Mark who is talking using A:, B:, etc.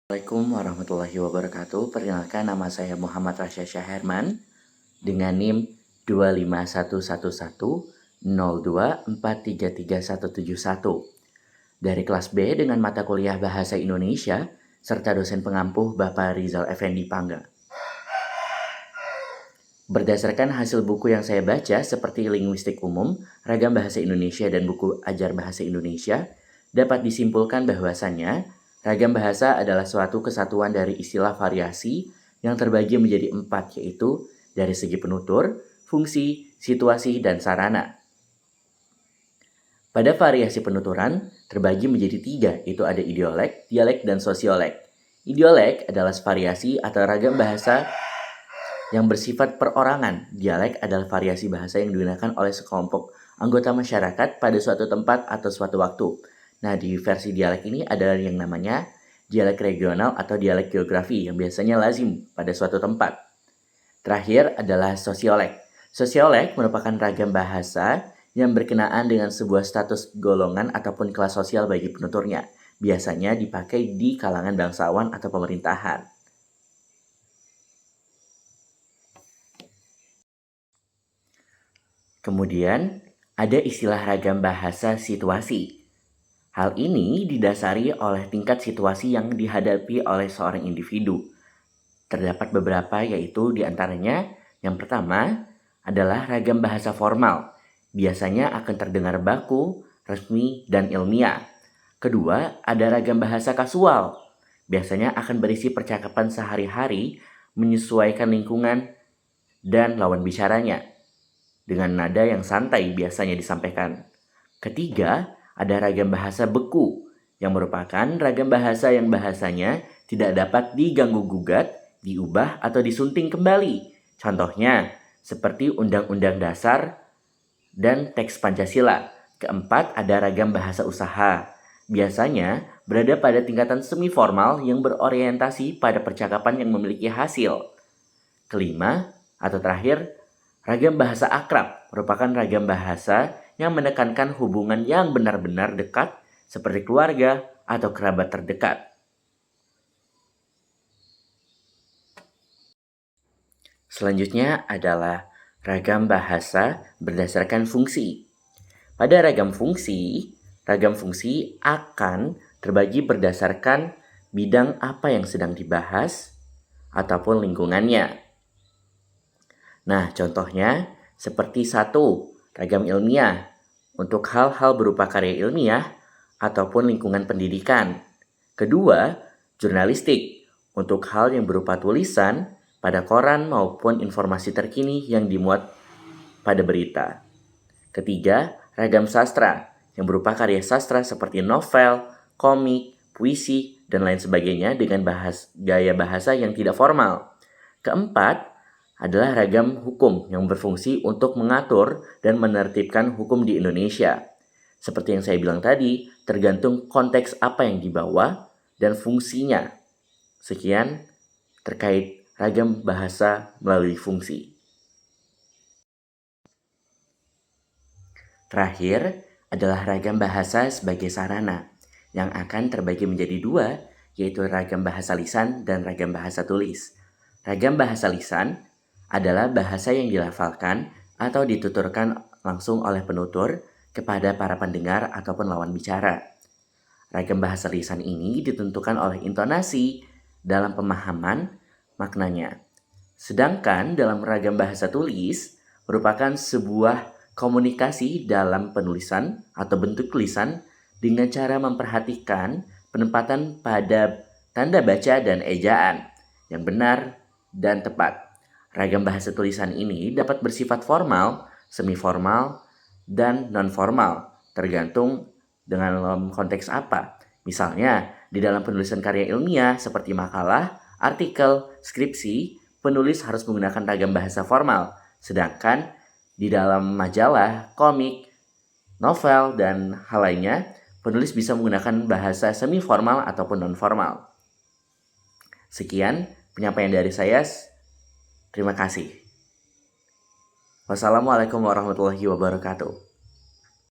A: Assalamualaikum warahmatullahi wabarakatuh. Perkenalkan, nama saya Muhammad Rasya Syaherman dengan NIM 2511102433171 dari kelas B dengan mata kuliah Bahasa Indonesia serta dosen pengampuh Bapak Rizal Effendi Pangga. Berdasarkan hasil buku yang saya baca seperti Linguistik Umum, Ragam Bahasa Indonesia dan buku Ajar Bahasa Indonesia, dapat disimpulkan bahwasannya ragam bahasa adalah suatu kesatuan dari istilah variasi yang terbagi menjadi 4, yaitu dari segi penutur, fungsi, situasi, dan sarana. Pada variasi penuturan terbagi menjadi 3, yaitu ada idiolek, dialek, dan sosiolek. Idiolek adalah variasi atau ragam bahasa yang bersifat perorangan. Dialek adalah variasi bahasa yang digunakan oleh sekelompok anggota masyarakat pada suatu tempat atau suatu waktu. Nah, di versi dialek ini ada yang namanya dialek regional atau dialek geografi yang biasanya lazim pada suatu tempat. Terakhir adalah sosiolek. Sosiolek merupakan ragam bahasa yang berkenaan dengan sebuah status golongan ataupun kelas sosial bagi penuturnya. Biasanya dipakai di kalangan bangsawan atau pemerintahan. Kemudian, ada istilah ragam bahasa situasi. Hal ini didasari oleh tingkat situasi yang dihadapi oleh seorang individu. Terdapat beberapa, yaitu diantaranya yang pertama adalah ragam bahasa formal. Biasanya akan terdengar baku, resmi, dan ilmiah. Kedua, ada ragam bahasa kasual. Biasanya akan berisi percakapan sehari-hari menyesuaikan lingkungan dan lawan bicaranya, dengan nada yang santai biasanya disampaikan. Ketiga, ada ragam bahasa beku, yang merupakan ragam bahasa yang bahasanya tidak dapat diganggu-gugat, diubah, atau disunting kembali. Contohnya, seperti Undang-Undang Dasar dan teks Pancasila. Keempat, ada ragam bahasa usaha. Biasanya berada pada tingkatan semi-formal yang berorientasi pada percakapan yang memiliki hasil. Kelima, atau terakhir, ragam bahasa akrab merupakan ragam bahasa yang menekankan hubungan yang benar-benar dekat seperti keluarga atau kerabat terdekat. Selanjutnya adalah ragam bahasa berdasarkan fungsi. Pada ragam fungsi akan terbagi berdasarkan bidang apa yang sedang dibahas ataupun lingkungannya. Nah, contohnya seperti 1, ragam ilmiah untuk hal-hal berupa karya ilmiah ataupun lingkungan pendidikan. Kedua, jurnalistik untuk hal yang berupa tulisan pada koran maupun informasi terkini yang dimuat pada berita. Ketiga, ragam sastra yang berupa karya sastra seperti novel, komik, puisi, dan lain sebagainya dengan gaya bahasa yang tidak formal. Keempat, adalah ragam hukum yang berfungsi untuk mengatur dan menertibkan hukum di Indonesia. Seperti yang saya bilang tadi, tergantung konteks apa yang dibawa dan fungsinya. Sekian terkait ragam bahasa melalui fungsi. Terakhir adalah ragam bahasa sebagai sarana yang akan terbagi menjadi 2, yaitu ragam bahasa lisan dan ragam bahasa tulis. Ragam bahasa lisan adalah bahasa yang dilafalkan atau dituturkan langsung oleh penutur kepada para pendengar ataupun lawan bicara. Ragam bahasa lisan ini ditentukan oleh intonasi dalam pemahaman maknanya. Sedangkan dalam ragam bahasa tulis merupakan sebuah komunikasi dalam penulisan atau bentuk tulisan dengan cara memperhatikan penempatan pada tanda baca dan ejaan yang benar dan tepat. Ragam bahasa tulisan ini dapat bersifat formal, semi-formal, dan non-formal, tergantung dengan konteks apa. Misalnya, di dalam penulisan karya ilmiah seperti makalah, artikel, skripsi, penulis harus menggunakan ragam bahasa formal. Sedangkan di dalam majalah, komik, novel, dan hal lainnya, penulis bisa menggunakan bahasa semi-formal ataupun non-formal. Sekian penyampaian dari saya. Terima kasih. Wassalamualaikum warahmatullahi wabarakatuh.